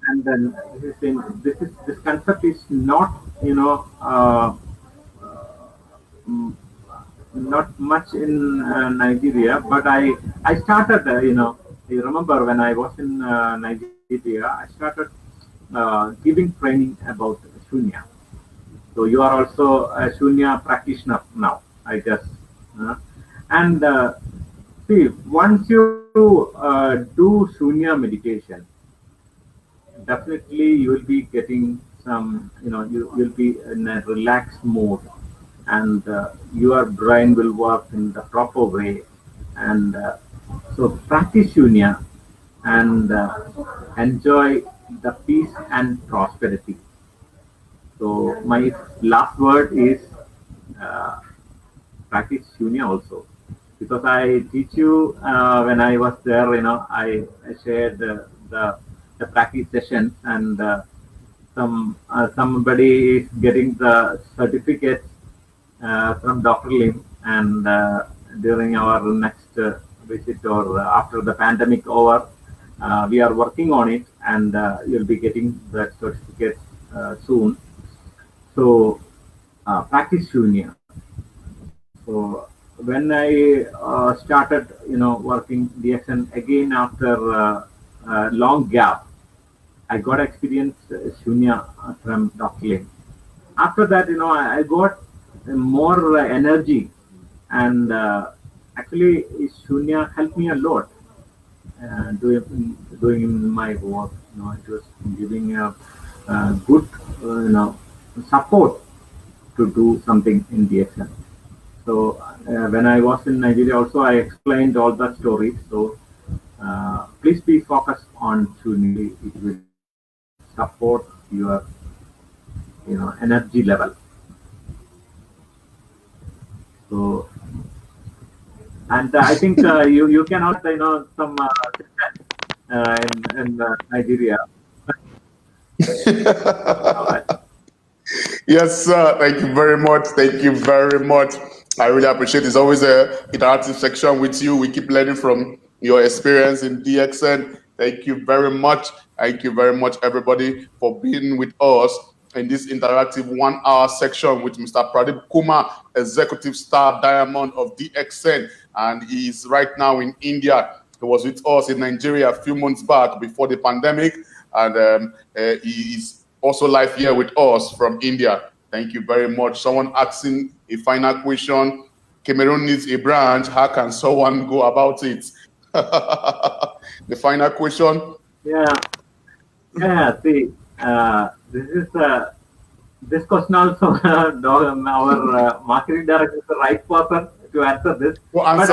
And then this concept is not not much in Nigeria, but I started you remember when I was in Nigeria, I started giving training about Shunya. So you are also a Shunya practitioner now, I guess. And see, once you do Shunya meditation, definitely you will be getting some, you will be in a relaxed mode, and your brain will work in the proper way. And so practice Shunya and enjoy the peace and prosperity. So my last word is practice Shunya also, because I teach you when I was there. I shared the practice sessions, and somebody is getting the certificate from Dr. Lim, and during our next visit or after the pandemic over, we are working on it, and you'll be getting that certificate soon. So practice Shunya. So when I started, working DXN again after a long gap, I got experience Shunya from Dr. Lim. After that, I got more energy, and actually Shunya helped me a lot doing my work. It was giving a good, support to do something in DXN. So when I was in Nigeria, also I explained all the stories. So please be focused on Trinity. It will support your energy level. So and I think you can also some in Nigeria. All right. Yes, sir. Thank you very much. Thank you very much. I really appreciate it. It's always a interactive section with you. We keep learning from your experience in DXN. Thank you very much. Thank you very much, everybody, for being with us in this interactive 1 hour section with Mr. Pradeep Kumar, Executive Star Diamond of DXN. And he is right now in India. He was with us in Nigeria a few months back before the pandemic. And he is also live here with us from India. Thank you very much. Someone asking a final question. Cameroon needs a branch. How can someone go about it? The final question. Yeah. See, this question also. Our marketing director is the right person to answer this. Answer, but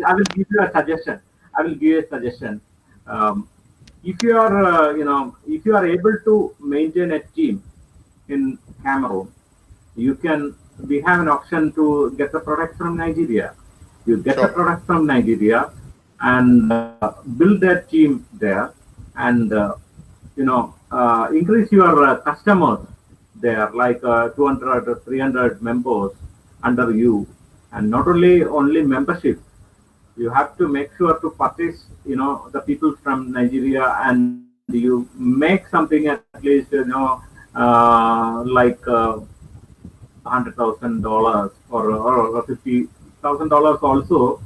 I will give you a suggestion. If you are, if you are able to maintain a team in Cameroon, we have an option to get the product from Nigeria. You get the product from Nigeria and build that team there, and increase your customers there, like 200 or 300 members under you, and not only membership. You have to make sure to purchase, the people from Nigeria, and you make something at least, like $100,000 or $50,000 also.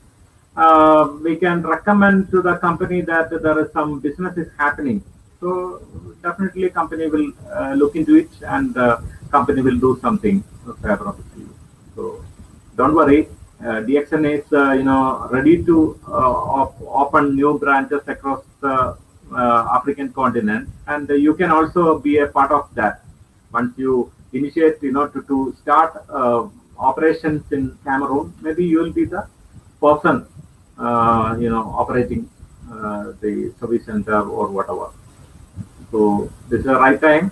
We can recommend to the company that there is some business is happening. So definitely company will look into it, and company will do something favorable to you. So don't worry. DXN is ready to open new branches across the African continent, and you can also be a part of that. Once you initiate to start operations in Cameroon, maybe you will be the person operating the service center or whatever. So this is the right time.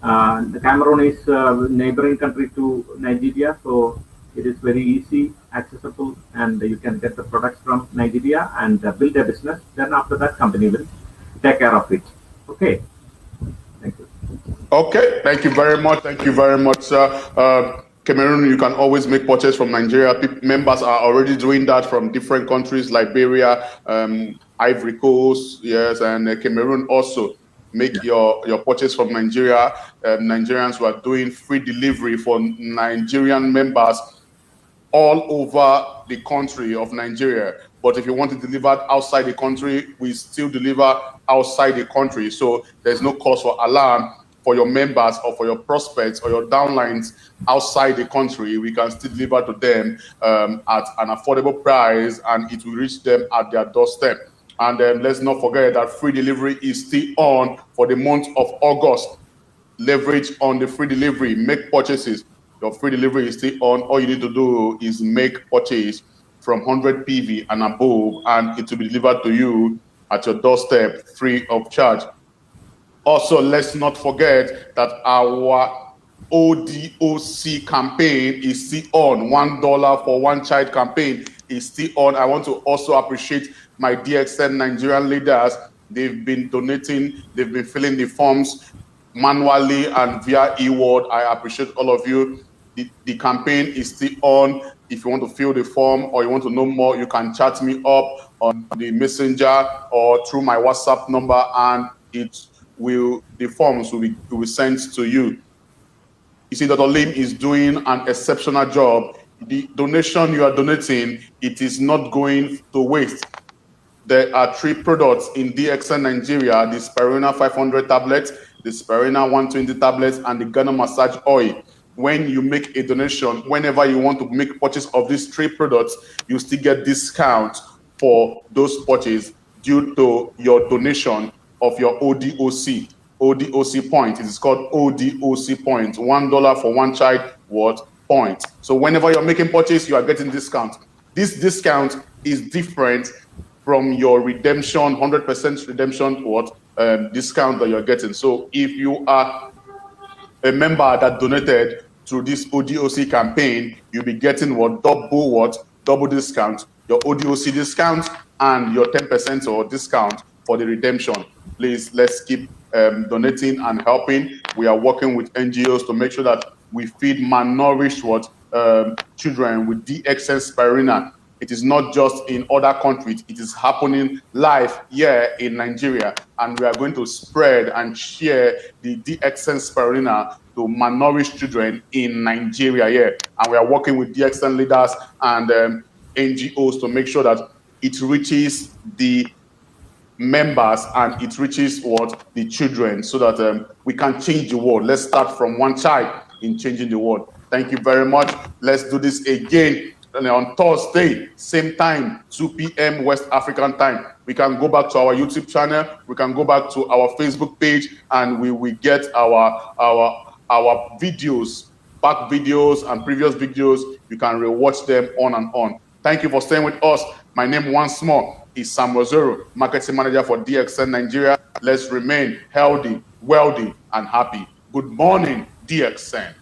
The Cameroon is a neighboring country to Nigeria, so it is very easy, accessible, and you can get the products from Nigeria and build a business. Then after that, company will take care of it. Okay. Thank you. Okay. Thank you very much. Thank you very much, sir. Cameroon, you can always make purchase from Nigeria. Members are already doing that from different countries, Liberia, Ivory Coast, yes, and Cameroon also. Make your purchase from Nigeria. Nigerians who are doing free delivery for Nigerian members all over the country of Nigeria. But if you want to deliver outside the country, we still deliver outside the country. So there's no cause for alarm for your members or for your prospects or your downlines outside the country. We can still deliver to them at an affordable price, and it will reach them at their doorstep. And then let's not forget that free delivery is still on for the month of August. Leverage on the free delivery, make purchases. Your free delivery is still on. All you need to do is make purchase from 100 PV and above, and it will be delivered to you at your doorstep free of charge. Also, let's not forget that our ODOC campaign is still on. $1 for one child campaign is still on. I want to also appreciate my DXN Nigerian leaders. They've been donating, they've been filling the forms manually and via eWord. I appreciate all of you. The campaign is still on. If you want to fill the form or you want to know more, you can chat me up on the messenger or through my WhatsApp number, and the forms will be sent to you. You see, Dr. Lim is doing an exceptional job. The donation you are donating, it is not going to waste. There are 3 products in DXN Nigeria: the Spirulina 500 tablets, the Spirulina 120 tablets, and the Ghana massage oil. When you make a donation, whenever you want to make purchase of these 3 products, you still get discount for those purchases due to your donation of your ODOC. ODOC point. It is called ODOC point. $1 for one child, what? Point. So whenever you're making purchase, you are getting discount. This discount is different from your redemption, 100% redemption, what? Discount that you're getting. So if you are a member that donated through this ODOC campaign, you'll be getting what? Double discount, your ODOC discount and your 10% or discount for the redemption. Please, let's keep donating and helping. We are working with NGOs to make sure that we feed malnourished children with DXN Spirulina. It is not just in other countries, it is happening live here in Nigeria. And we are going to spread and share the DXN Spirulina to malnourished children in Nigeria here. And we are working with DXN leaders and NGOs to make sure that it reaches the members and it reaches the children, so that we can change the world. Let's start from one child in changing the world. Thank you very much. Let's do this again on Thursday, same time, 2 p.m. West African time. We can go back to our YouTube channel, we can go back to our Facebook page, and we will get our videos, back videos and previous videos. You can rewatch them on and on. Thank you for staying with us. My name once more is Sam Rosero, Marketing Manager for DXN Nigeria. Let's remain healthy, wealthy, and happy. Good morning, DXN.